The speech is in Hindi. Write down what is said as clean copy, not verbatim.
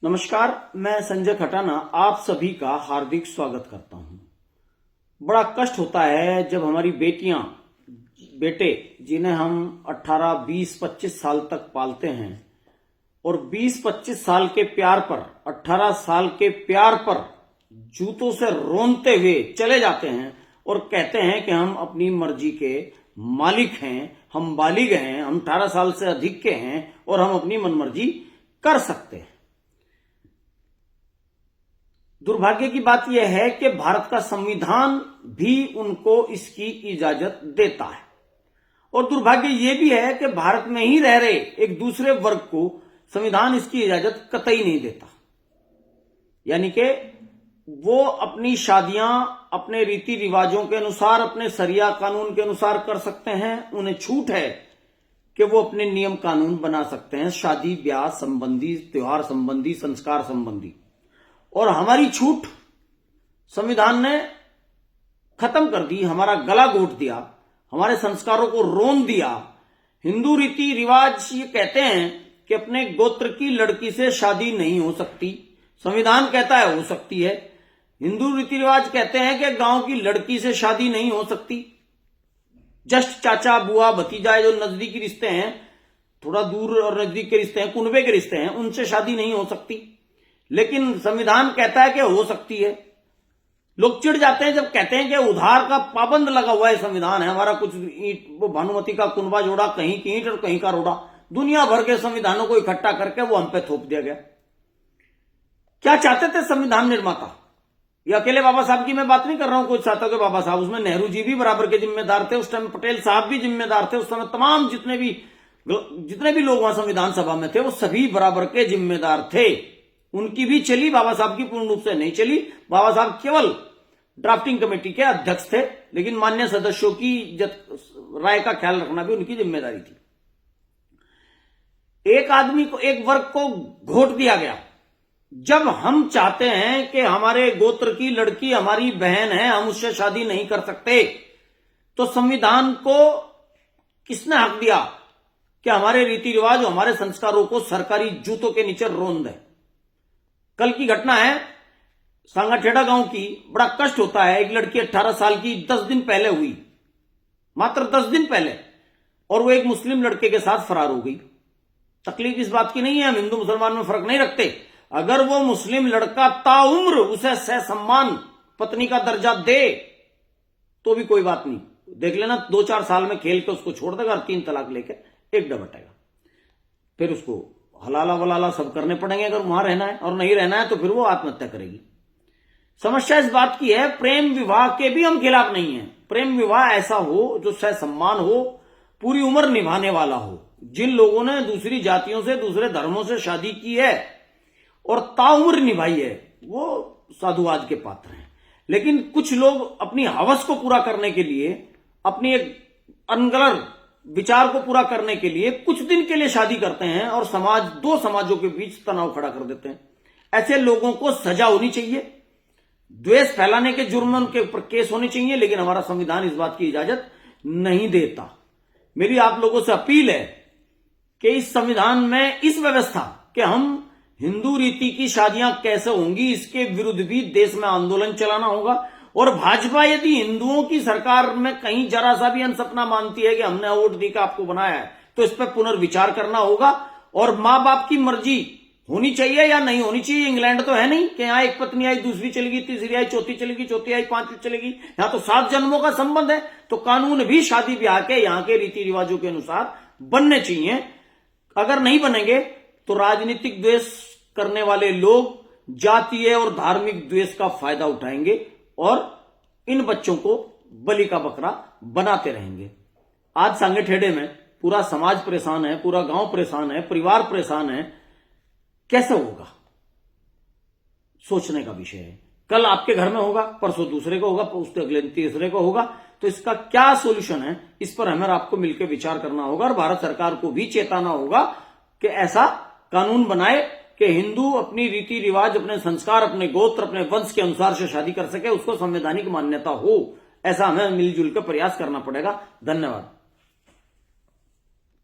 नमस्कार, मैं संजय खटाना आप सभी का हार्दिक स्वागत करता हूं। बड़ा कष्ट होता है जब हमारी बेटियां, बेटे जिन्हें हम 18, 20, 25 साल तक पालते हैं और 20-25 साल के प्यार पर, 18 साल के प्यार पर जूतों से रोनते हुए चले जाते हैं और कहते हैं कि हम अपनी मर्जी के मालिक हैं, हम बालिग हैं, हम 18 साल से अधिक के हैं और हम अपनी मनमर्जी कर सकते हैं। दुर्भाग्य की बात यह है कि भारत का संविधान भी उनको इसकी इजाजत देता है और दुर्भाग्य यह भी है कि भारत में ही रह रहे एक दूसरे वर्ग को संविधान इसकी इजाजत कतई नहीं देता। यानी कि वो अपनी शादियां अपने रीति रिवाजों के अनुसार, अपने शरिया कानून के अनुसार कर सकते हैं। उन्हें छूट है कि वो अपने नियम कानून बना सकते हैं, शादी ब्याह संबंधी, त्योहार संबंधी, संस्कार संबंधी। और हमारी छूट संविधान ने खत्म कर दी, हमारा गला घोट दिया, हमारे संस्कारों को रोन दिया। हिंदू रीति रिवाज ये कहते हैं कि अपने गोत्र की लड़की से शादी नहीं हो सकती, संविधान कहता है हो सकती है। हिंदू रीति रिवाज कहते हैं कि गांव की लड़की से शादी नहीं हो सकती, जस्ट चाचा बुआ भतीजा जो नजदीकी रिश्ते हैं, थोड़ा दूर और नजदीक के रिश्ते हैं, कुनबे के रिश्ते हैं, उनसे शादी नहीं हो सकती। लेकिन संविधान कहता है कि हो सकती है। लोग चिढ़ जाते हैं जब कहते हैं कि उधार का पाबंद लगा हुआ है संविधान है हमारा, कुछ ईंट वो भानुमति का कुनबा जोड़ा, कहीं की ईंट और कहीं का रोड़ा, दुनिया भर के संविधानों को इकट्ठा करके वो हम पे थोप दिया गया। क्या चाहते थे संविधान निर्माता? ये अकेले बाबा साहब की मैं बात नहीं कर रहा हूं, कुछ चाहता के बाबा साहब, उसमें नेहरू जी भी बराबर के जिम्मेदार थे, उस टाइम पटेल साहब भी जिम्मेदार थे, उस समय तमाम जितने भी लोग वहां संविधान सभा में थे वो सभी बराबर के जिम्मेदार थे। उनकी भी चली, बाबा साहब की पूर्ण रूप से नहीं चली। बाबा साहब केवल ड्राफ्टिंग कमेटी के अध्यक्ष थे, लेकिन मान्य सदस्यों की राय का ख्याल रखना भी उनकी जिम्मेदारी थी। एक आदमी को, एक वर्ग को घोट दिया गया। जब हम चाहते हैं कि हमारे गोत्र की लड़की हमारी बहन है, हम उससे शादी नहीं कर सकते, तो संविधान को किसने हक दिया कि हमारे रीति रिवाज, हमारे संस्कारों को सरकारी जूतों के नीचे रोन दे? कल की घटना है सांगाठेड़ा गांव की। बड़ा कष्ट होता है, एक लड़की 18 साल की 10 दिन पहले हुई, मात्र 10 दिन पहले, और वो एक मुस्लिम लड़के के साथ फरार हो गई। तकलीफ इस बात की नहीं है, हम हिंदू मुसलमान में फर्क नहीं रखते। अगर वो मुस्लिम लड़का ताउम्र उसे ससम्मान पत्नी का दर्जा दे तो भी कोई बात नहीं, देख लेना 2-4 साल में खेल के उसको छोड़ देगा और 3 तलाक लेके एक डबटेगा। फिर उसको हलाला वलाला सब करने पड़ेंगे अगर वहां रहना है, और नहीं रहना है तो फिर वो आत्महत्या करेगी। समस्या इस बात की है, प्रेम विवाह के भी हम खिलाफ नहीं है। प्रेम विवाह ऐसा हो जो सहसम्मान हो, पूरी उम्र निभाने वाला हो। जिन लोगों ने दूसरी जातियों से, दूसरे धर्मों से शादी की है और ताउम्र निभाई है, वो साधुवाद के पात्र हैं। लेकिन कुछ लोग अपनी हवस को पूरा करने के लिए, अपनी एक अनगलर विचार को पूरा करने के लिए कुछ दिन के लिए शादी करते हैं और दो समाजों के बीच तनाव खड़ा कर देते हैं। ऐसे लोगों को सजा होनी चाहिए, द्वेष फैलाने के जुर्म में उनके ऊपर केस होने चाहिए, लेकिन हमारा संविधान इस बात की इजाजत नहीं देता। मेरी आप लोगों से अपील है कि इस संविधान में इस व्यवस्था कि हम हिंदू रीति की शादियां कैसे होंगी, इसके विरुद्ध भी देश में आंदोलन चलाना होगा। और भाजपा यदि हिंदुओं की सरकार में कहीं जरा सा भी अनसपना मानती है कि हमने वोट देकर आपको बनाया है, तो इस पर पुनर्विचार करना होगा। और मां बाप की मर्जी होनी चाहिए या नहीं होनी चाहिए। इंग्लैंड तो है नहीं कि यहां एक पत्नी आई, दूसरी चलेगी, तीसरी आई, चौथी चलेगी, चौथी आई, 5वीं चलेगी। यहां तो 7 जन्मों का संबंध है। तो कानून भी शादी ब्याह के यहां के रीति रिवाजों के अनुसार बनने चाहिए। अगर नहीं बनेंगे तो राजनीतिक द्वेष करने वाले लोग जातीय और धार्मिक द्वेष का फायदा उठाएंगे और इन बच्चों को बलि का बकरा बनाते रहेंगे। आज सांगेठेड़े में पूरा समाज परेशान है, पूरा गांव परेशान है, परिवार परेशान है। कैसे होगा, सोचने का विषय है। कल आपके घर में होगा, परसों दूसरे को होगा, उसके अगले तीसरे को होगा। तो इसका क्या सॉल्यूशन है, इस पर हमें आपको मिलकर विचार करना होगा और भारत सरकार को भी चेताना होगा कि ऐसा कानून बनाए कि हिंदू अपनी रीति रिवाज, अपने संस्कार, अपने गोत्र, अपने वंश के अनुसार से शादी कर सके, उसको संवैधानिक मान्यता हो। ऐसा हमें मिलजुल कर प्रयास करना पड़ेगा। धन्यवाद।